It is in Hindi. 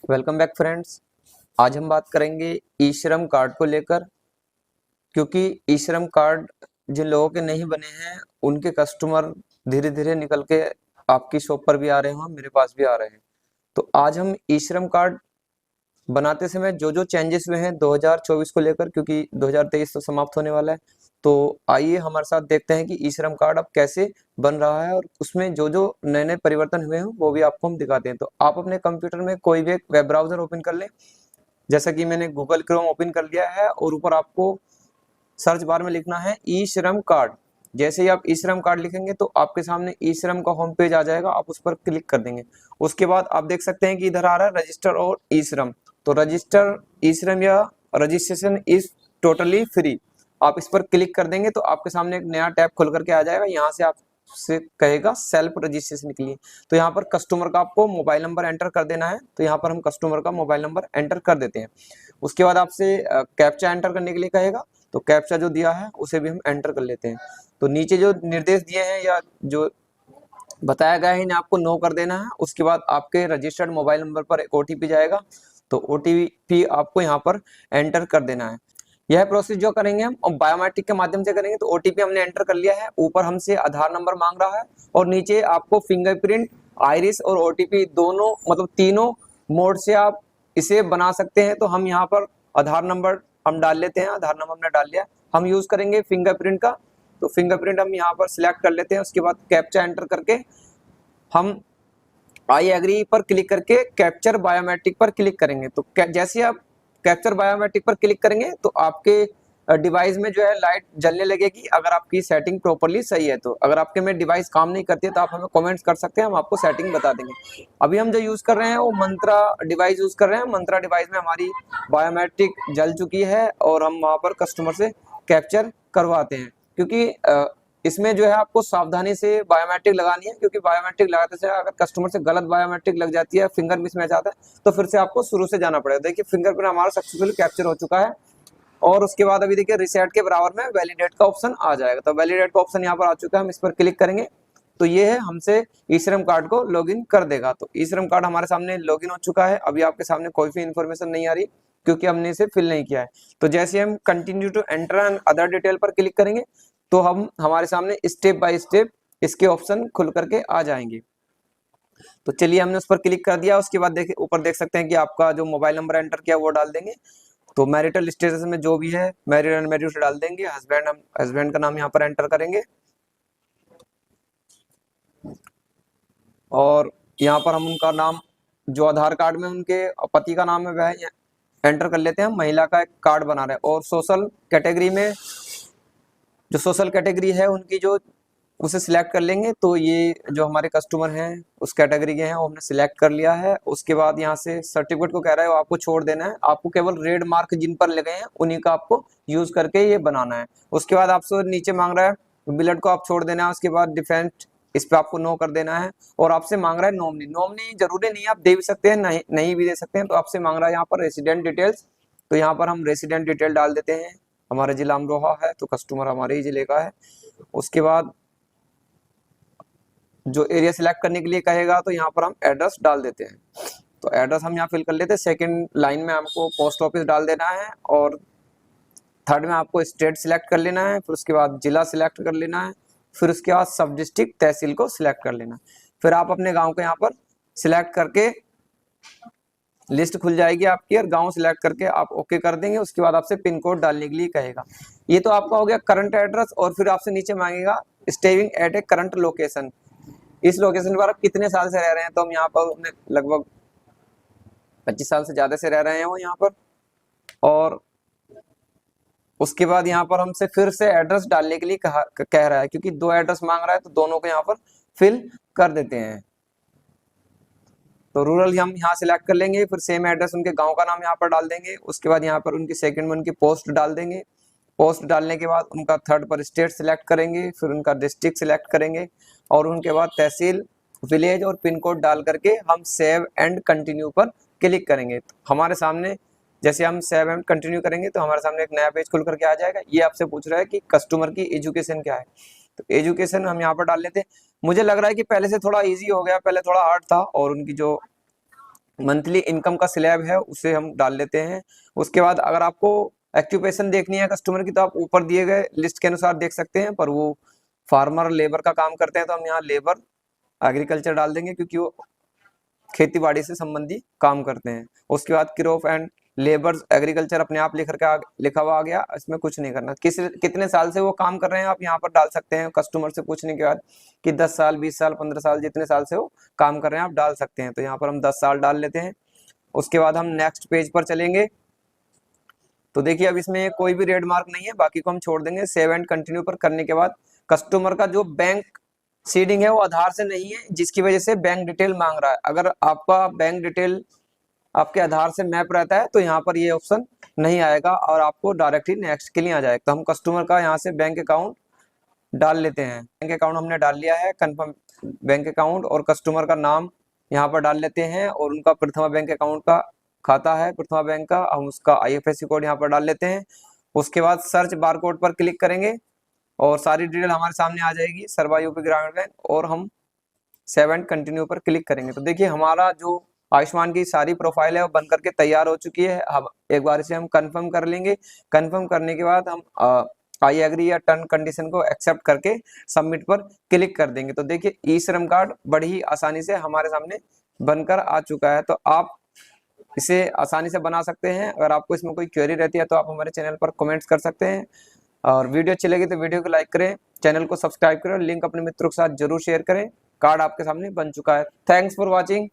Welcome back friends. आज हम बात करेंगे ई श्रम कार्ड को लेकर, क्योंकि ई श्रम कार्ड जिन लोगों के नहीं बने हैं उनके कस्टमर धीरे धीरे निकल के आपकी शॉप पर भी आ रहे हैं, मेरे पास भी आ रहे हैं। तो आज हम ई श्रम कार्ड बनाते समय जो जो चेंजेस हुए हैं 2024 को लेकर, क्योंकि 2023 तो समाप्त होने वाला है, तो आइए हमारे साथ देखते हैं कि ई श्रम कार्ड अब कैसे बन रहा है और उसमें जो जो नए नए परिवर्तन हुए हैं वो भी आपको हम दिखाते हैं। तो आप अपने कंप्यूटर में कोई भी एक वेब ब्राउजर ओपन कर लें, जैसा कि मैंने गूगल क्रोम ओपन कर लिया है और ऊपर आपको सर्च बार में लिखना है ई श्रम कार्ड। जैसे ही आप ई श्रम कार्ड लिखेंगे तो आपके सामने ई श्रम का होम पेज आ जाएगा, आप उस पर क्लिक कर देंगे। उसके बाद आप देख सकते हैं कि इधर आ रहा है रजिस्टर और ई श्रम। तो रजिस्टर ई श्रम या रजिस्ट्रेशन इज टोटली फ्री, आप इस पर क्लिक कर देंगे तो आपके सामने एक नया टैब खुल करके आ जाएगा। यहाँ से आपसे कहेगा सेल्फ रजिस्ट्रेशन के लिए, तो यहाँ पर कस्टमर का आपको मोबाइल नंबर एंटर कर देना है। तो यहाँ पर हम कस्टमर का मोबाइल नंबर एंटर कर देते हैं। उसके बाद आपसे कैप्चा एंटर करने के लिए कहेगा, तो कैप्चा जो दिया है उसे भी हम एंटर कर लेते हैं। तो नीचे जो निर्देश दिए हैं या जो बताया गया है इन्हें आपको नो कर देना है। उसके बाद आपके रजिस्टर्ड मोबाइल नंबर पर एक ओटीपी जाएगा, तो ओटीपी आपको यहाँ पर एंटर कर देना है। यह प्रोसेस जो करेंगे हम बायोमेट्रिक के माध्यम से करेंगे। तो ओटीपी हमने एंटर कर लिया है, ऊपर हमसे आधार नंबर मांग रहा है और नीचे आपको फिंगरप्रिंट, आइरिस और ओटीपी दोनों मतलब तीनों मोड से आप इसे बना सकते हैं। तो हम यहाँ पर आधार नंबर हम डाल लेते हैं, आधार नंबर हमने डाल लिया। हम यूज करेंगे फिंगरप्रिंट का, तो फिंगरप्रिंट हम यहाँ पर सिलेक्ट कर लेते हैं। उसके बाद कैप्चा एंटर करके हम आई एग्री पर क्लिक करके कैप्चर बायोमेट्रिक पर क्लिक करेंगे। तो जैसे आप कैप्चर बायोमेट्रिक पर क्लिक करेंगे तो आपके डिवाइस में जो है लाइट जलने लगेगी, अगर आपकी सेटिंग प्रॉपरली सही है। तो अगर आपके में डिवाइस काम नहीं करती है तो आप हमें कमेंट्स कर सकते हैं, हम आपको सेटिंग बता देंगे। अभी हम जो यूज कर रहे हैं वो मंत्रा डिवाइस यूज कर रहे हैं। मंत्रा डिवाइस में हमारी बायोमेट्रिक जल चुकी है और हम वहां पर कस्टमर से कैप्चर करवाते हैं, क्योंकि इसमें जो है आपको सावधानी से बायोमेट्रिक लगानी है, क्योंकि बायोमेट्रिक लगाते समय अगर कस्टमर से गलत बायोमेट्रिक लग जाती है, फिंगर मिसमैच आता है, तो फिर से आपको शुरू से जाना पड़ेगा। देखिए फिंगरप्रिंट हमारा सक्सेसफुली कैप्चर हो चुका है और उसके बाद अभी देखिए रिसेट के बराबर में वैलिडेट का ऑप्शन आ जाएगा। तो वैलिडेट का ऑप्शन यहाँ पर आ चुका है, हम इस पर क्लिक करेंगे तो ये है हमसे ई श्रम कार्ड को लॉगिन कर देगा। तो ई श्रम कार्ड हमारे सामने लॉगिन हो चुका है। अभी आपके सामने कोई भी इंफॉर्मेशन नहीं आ रही क्योंकि हमने इसे फिल नहीं किया है। तो जैसे हम continue to enter and other detail पर क्लिक करेंगे तो हम हमारे सामने स्टेप बाय स्टेप इसके ऑप्शन खुल करके आ जाएंगे। तो चलिए हमने उस पर क्लिक कर दिया। उसके बाद देखिए ऊपर देख सकते हैं कि आपका जो मोबाइल नंबर एंटर किया वो डाल देंगे। तो मैरिटल स्टेटस में जो भी है मैरिड अनमैरिड उसे डाल देंगे। हस्बैंड, हम हस्बैंड का नाम यहाँ पर एंटर करेंगे और यहाँ पर हम उनका नाम जो आधार कार्ड में उनके पति का नाम है वह एंटर कर लेते हैं। हम महिला का एक कार्ड बना रहे हैं और सोशल कैटेगरी में जो सोशल कैटेगरी है उनकी जो उसे सिलेक्ट कर लेंगे। तो ये जो हमारे कस्टमर हैं उस कैटेगरी के हैं वो हमने सिलेक्ट कर लिया है। उसके बाद यहाँ से सर्टिफिकेट को कह रहा है वो आपको छोड़ देना है, आपको केवल रेड मार्क जिन पर लगे हैं उन्हीं का आपको यूज करके ये बनाना है। उसके बाद आपसे नीचे मांग रहा है बिलड को आप छोड़ देना है। उसके बाद डिफेंस इस पर आपको नो कर देना है और आपसे मांग रहा है नॉमिनी। नॉमिनी जरूरी नहीं है, आप दे भी सकते हैं, नहीं भी दे सकते हैं। तो आपसे मांग रहा है यहाँ पर रेसिडेंट डिटेल्स, तो यहाँ पर हम रेसिडेंट डिटेल डाल देते हैं। हमारा जिला अमरोहा है तो कस्टमर हमारे ही जिले का है। उसके बाद जो एरिया सिलेक्ट करने के लिए कहेगा तो यहाँ पर हम एड्रेस डाल देते हैं। तो एड्रेस हम यहाँ फिल कर लेते हैं। सेकंड लाइन में हमको पोस्ट ऑफिस डाल देना है और थर्ड में आपको स्टेट सिलेक्ट कर लेना है। फिर उसके बाद जिला सिलेक्ट कर लेना है। फिर उसके बाद सब डिस्ट्रिक्ट तहसील को सिलेक्ट कर लेना है। फिर आप अपने गाँव को यहाँ पर सिलेक्ट करके लिस्ट खुल जाएगी आपकी और गांव सिलेक्ट करके आप ओके कर देंगे। उसके बाद आपसे पिन कोड डालने के लिए कहेगा। ये तो आपका हो गया करंट एड्रेस और फिर आपसे नीचे मांगेगा staying at A current location. इस लोकेशन पर आप कितने साल से रह रहे हैं, तो हम यहाँ पर लगभग 25 साल से ज्यादा से रह रहे हैं वो यहाँ पर। और उसके बाद यहाँ पर हमसे फिर से एड्रेस डालने के लिए कह रहा है, क्योंकि दो एड्रेस मांग रहा है तो दोनों को यहाँ पर फिल कर देते हैं। तो रूरल हम यहाँ सिलेक्ट कर लेंगे, फिर सेम एड्रेस उनके गांव का नाम यहाँ पर डाल देंगे। उसके बाद यहाँ पर उनकी सेकंड में उनकी पोस्ट डाल देंगे। पोस्ट डालने के बाद उनका थर्ड पर स्टेट सिलेक्ट करेंगे, फिर उनका डिस्ट्रिक्ट सिलेक्ट करेंगे और उनके बाद तहसील, विलेज और पिन कोड डाल करके हम सेव एंड कंटिन्यू पर क्लिक करेंगे। तो हमारे सामने जैसे हम सेव एंड कंटिन्यू करेंगे तो हमारे सामने एक नया पेज खुल करके आ जाएगा। ये आपसे पूछ रहा है कि कस्टमर की एजुकेशन क्या है, तो एजुकेशन हम यहाँ पर डाल लेते हैं। मुझे लग रहा है कि पहले से थोड़ा इजी हो गया, पहले थोड़ा हार्ड था और उनकी जो मंथली इनकम का स्लैब है उसे हम डाल लेते हैं। उसके बाद अगर आपको एक्यूपेशन देखनी है कस्टमर की तो आप ऊपर दिए गए लिस्ट के अनुसार देख सकते हैं, पर वो फार्मर लेबर का काम करते हैं तो हम यहाँ लेबर एग्रीकल्चर डाल देंगे क्योंकि वो खेती बाड़ी से संबंधी काम करते हैं। उसके बाद क्रॉप एंड लेबर्स एग्रीकल्चर अपने आप लिखा हुआ आ गया, इसमें कुछ नहीं करना। कितने साल से वो काम कर रहे हैं आप यहाँ पर डाल सकते हैं, कस्टमर से पूछने के बाद कि 10 साल 20 साल 15 साल जितने साल से वो काम कर रहे हैं आप डाल सकते हैं, तो यहाँ पर हम 10 साल डाल लेते हैं। उसके बाद हम नेक्स्ट पेज पर चलेंगे तो देखिए अब इसमें कोई भी रेड मार्क नहीं है, बाकी को हम छोड़ देंगे। सेव एंड कंटिन्यू पर करने के बाद कस्टमर का जो बैंक सीडिंग है वो आधार से नहीं है, जिसकी वजह से बैंक डिटेल मांग रहा है। अगर आपका बैंक डिटेल आपके आधार से मैप रहता है तो यहाँ पर ये ऑप्शन नहीं आएगा और आपको डायरेक्ट ही नेक्स्ट के लिए आ जाएगा। तो हम कस्टमर का यहाँ से बैंक अकाउंट डाल लेते हैं। बैंक अकाउंट हमने डाल लिया है, कंफर्म बैंक अकाउंट, और कस्टमर का नाम यहाँ पर डाल लेते हैं और उनका प्रथमा बैंक अकाउंट का खाता है प्रथमा बैंक का, हम उसका IFSC कोड यहाँ पर डाल लेते हैं। उसके बाद सर्च बारकोड पर क्लिक करेंगे और सारी डिटेल हमारे सामने आ जाएगी, सर्वा यूपी ग्रामीण बैंक, और हम सेव एंड कंटिन्यू पर क्लिक करेंगे तो देखिए हमारा जो आयुष्मान की सारी प्रोफाइल है वो बन करके तैयार हो चुकी है। अब एक बार इसे हम कंफर्म कर लेंगे। कंफर्म करने के बाद हम आई एग्री या टर्म कंडीशन को एक्सेप्ट करके सबमिट पर क्लिक कर देंगे। तो देखिए ई श्रम कार्ड बड़ी ही आसानी से हमारे सामने बनकर आ चुका है। तो आप इसे आसानी से बना सकते हैं। अगर आपको इसमें कोई क्वेरी रहती है तो आप हमारे चैनल पर कमेंट्स कर सकते हैं, और वीडियो अच्छी लगी तो वीडियो को लाइक करें, चैनल को सब्सक्राइब करें, लिंक अपने मित्रों के साथ जरूर शेयर करें। कार्ड आपके सामने बन चुका है। Thanks for watching.